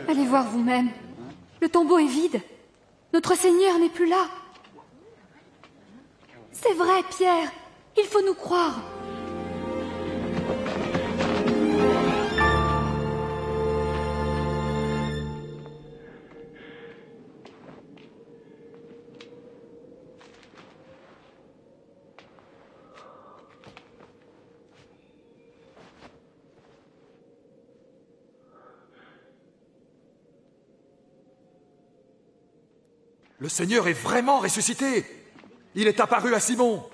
X: Allez voir vous-même. Le tombeau est vide. Notre Seigneur n'est plus là. C'est vrai, Pierre. Il faut nous croire.
K: Le Seigneur est vraiment ressuscité. Il est apparu à Simon.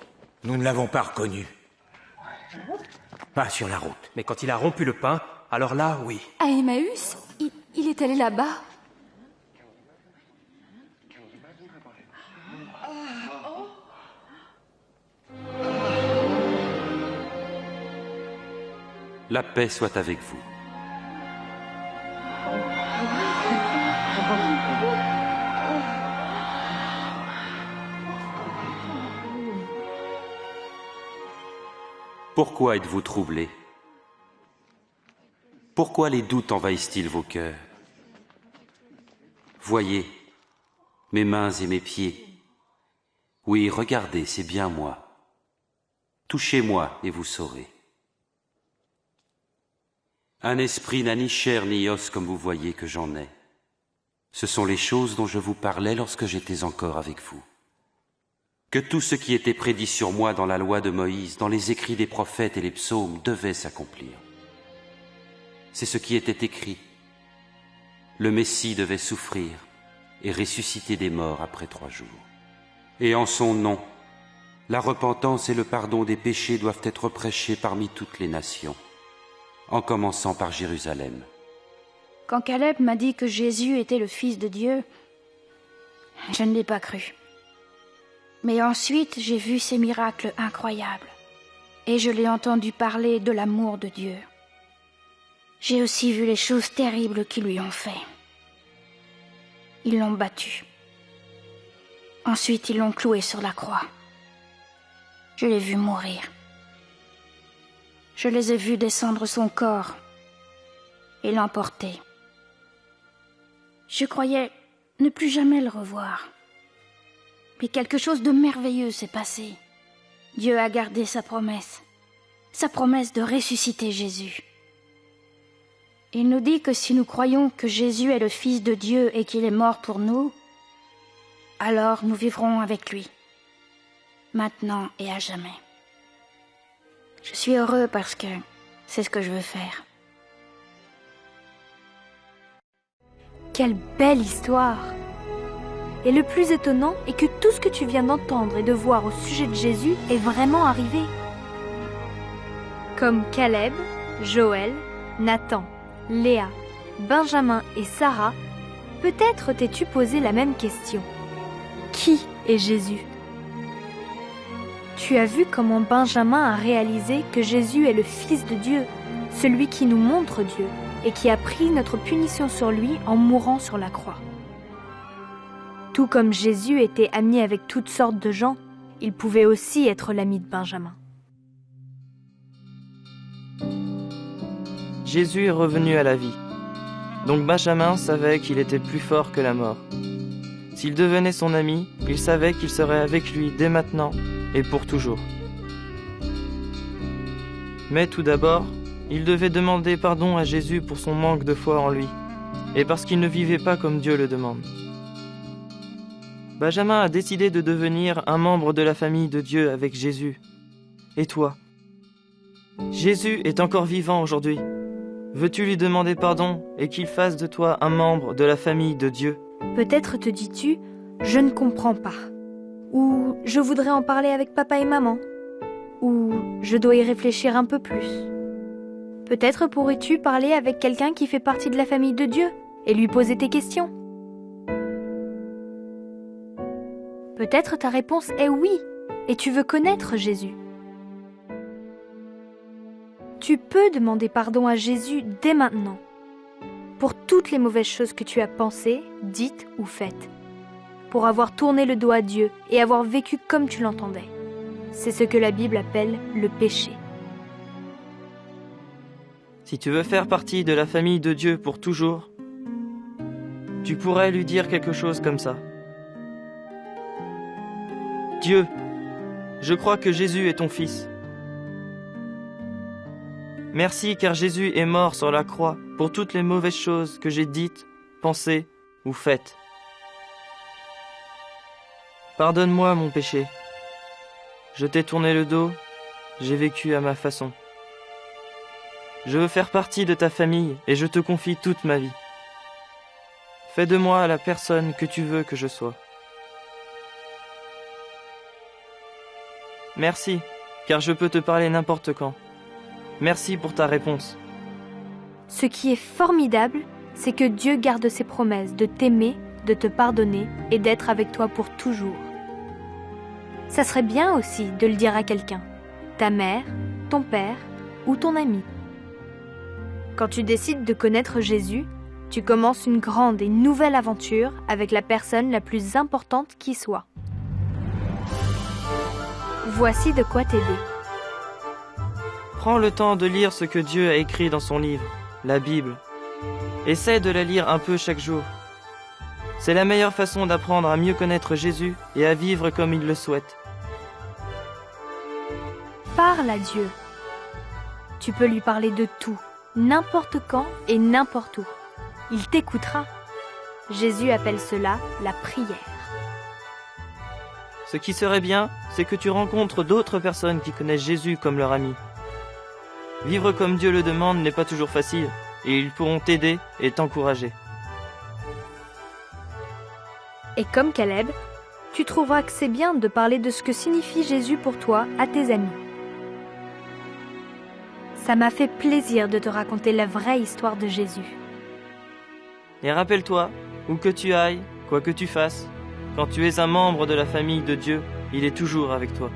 C: Nous ne l'avons pas reconnu. Pas sur la route. Mais quand il a rompu le pain, alors là, oui.
X: À Emmaüs, il est allé là-bas.
L: La paix soit avec vous. Pourquoi êtes-vous troublés? Pourquoi les doutes envahissent-ils vos cœurs? Voyez, mes mains et mes pieds. Oui, regardez, c'est bien moi. Touchez-moi et vous saurez. Un esprit n'a ni chair ni os comme vous voyez que j'en ai. Ce sont les choses dont je vous parlais lorsque j'étais encore avec vous. Que tout ce qui était prédit sur moi dans la loi de Moïse, dans les écrits des prophètes et les psaumes, devait s'accomplir. C'est ce qui était écrit. Le Messie devait souffrir et ressusciter des morts après 3 jours. Et en son nom, la repentance et le pardon des péchés doivent être prêchés parmi toutes les nations, en commençant par Jérusalem.
D: Quand Caleb m'a dit que Jésus était le Fils de Dieu, je ne l'ai pas cru. Mais ensuite, j'ai vu ces miracles incroyables, et je l'ai entendu parler de l'amour de Dieu. J'ai aussi vu les choses terribles qu'ils lui ont fait. Ils l'ont battu. Ensuite, ils l'ont cloué sur la croix. Je l'ai vu mourir. Je les ai vus descendre son corps et l'emporter. Je croyais ne plus jamais le revoir. Mais quelque chose de merveilleux s'est passé. Dieu a gardé sa promesse de ressusciter Jésus. Il nous dit que si nous croyons que Jésus est le Fils de Dieu et qu'il est mort pour nous, alors nous vivrons avec lui, maintenant et à jamais. Je suis heureux parce que c'est ce que je veux faire.
W: Quelle belle histoire! Et le plus étonnant est que tout ce que tu viens d'entendre et de voir au sujet de Jésus est vraiment arrivé. Comme Caleb, Joël, Nathan, Léa, Benjamin et Sarah, peut-être t'es-tu posé la même question. Qui est Jésus? Tu as vu comment Benjamin a réalisé que Jésus est le Fils de Dieu, celui qui nous montre Dieu et qui a pris notre punition sur lui en mourant sur la croix. Tout comme Jésus était ami avec toutes sortes de gens, il pouvait aussi être l'ami de Benjamin.
H: Jésus est revenu à la vie. Donc Benjamin savait qu'il était plus fort que la mort. S'il devenait son ami, il savait qu'il serait avec lui dès maintenant et pour toujours. Mais tout d'abord, il devait demander pardon à Jésus pour son manque de foi en lui, et parce qu'il ne vivait pas comme Dieu le demande. Benjamin a décidé de devenir un membre de la famille de Dieu avec Jésus. Et toi? Jésus est encore vivant aujourd'hui. Veux-tu lui demander pardon et qu'il fasse de toi un membre de la famille de Dieu?
W: Peut-être te dis-tu, je ne comprends pas. Ou je voudrais en parler avec papa et maman. Ou je dois y réfléchir un peu plus. Peut-être pourrais-tu parler avec quelqu'un qui fait partie de la famille de Dieu et lui poser tes questions. Peut-être ta réponse est oui, et tu veux connaître Jésus. Tu peux demander pardon à Jésus dès maintenant, pour toutes les mauvaises choses que tu as pensées, dites ou faites, pour avoir tourné le dos à Dieu et avoir vécu comme tu l'entendais. c'est ce que la Bible appelle le péché.
H: Si tu veux faire partie de la famille de Dieu pour toujours, tu pourrais lui dire quelque chose comme ça. Dieu, je crois que Jésus est ton Fils. Merci car Jésus est mort sur la croix pour toutes les mauvaises choses que j'ai dites, pensées ou faites. Pardonne-moi mon péché. Je t'ai tourné le dos, j'ai vécu à ma façon. Je veux faire partie de ta famille et je te confie toute ma vie. Fais de moi la personne que tu veux que je sois. Merci, car je peux te parler n'importe quand. Merci pour ta réponse.
W: Ce qui est formidable, c'est que Dieu garde ses promesses de t'aimer, de te pardonner et d'être avec toi pour toujours. Ça serait bien aussi de le dire à quelqu'un, ta mère, ton père ou ton ami. Quand tu décides de connaître Jésus, tu commences une grande et nouvelle aventure avec la personne la plus importante qui soit. Voici de quoi t'aider.
H: Prends le temps de lire ce que Dieu a écrit dans son livre, la Bible. Essaie de la lire un peu chaque jour. C'est la meilleure façon d'apprendre à mieux connaître Jésus et à vivre comme il le souhaite.
W: Parle à Dieu. Tu peux lui parler de tout, n'importe quand et n'importe où. Il t'écoutera. Jésus appelle cela la prière.
H: Ce qui serait bien, c'est que tu rencontres d'autres personnes qui connaissent Jésus comme leur ami. Vivre comme Dieu le demande n'est pas toujours facile, et ils pourront t'aider et t'encourager.
W: Et comme Caleb, tu trouveras que c'est bien de parler de ce que signifie Jésus pour toi à tes amis. Ça m'a fait plaisir de te raconter la vraie histoire de Jésus.
H: Et rappelle-toi, où que tu ailles, quoi que tu fasses, quand tu es un membre de la famille de Dieu, il est toujours avec toi.